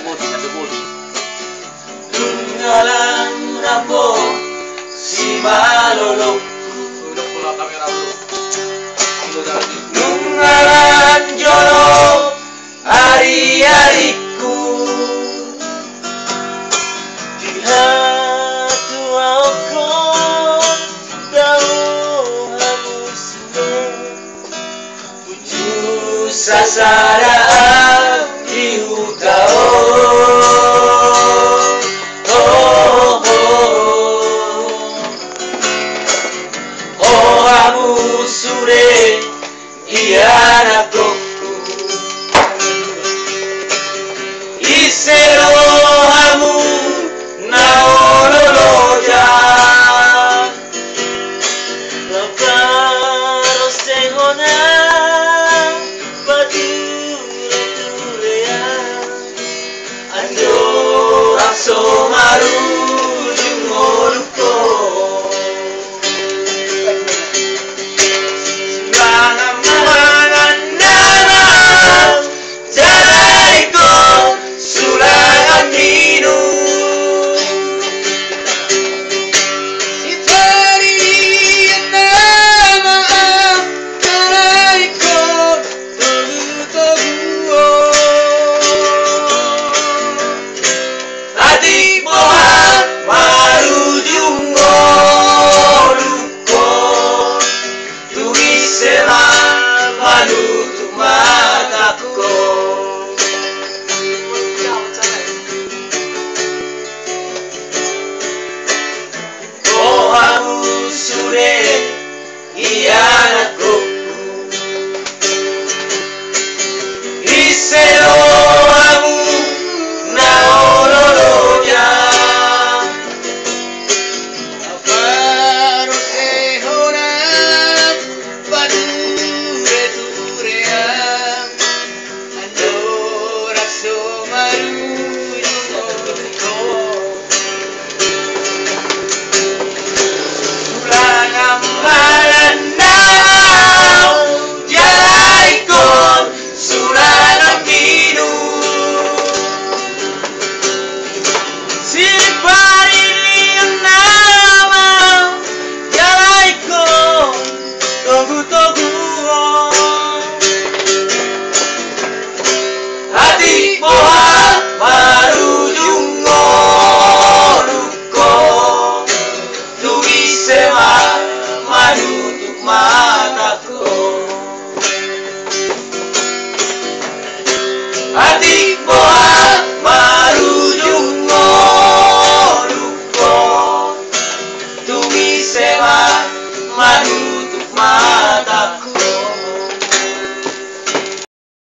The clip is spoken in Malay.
body. Lungalan rabo si malolok. Udah pulang kamera bro. Lungalan jolo hari-hariku di hati aku tahu hanusnya tujuh sasaran di utara. Sure iana koku isero hamu naololoja laparo sehona badure turea ando rakso maru jungoluko. Adik boa marujung ngoluko, tumi sewa manutup mata.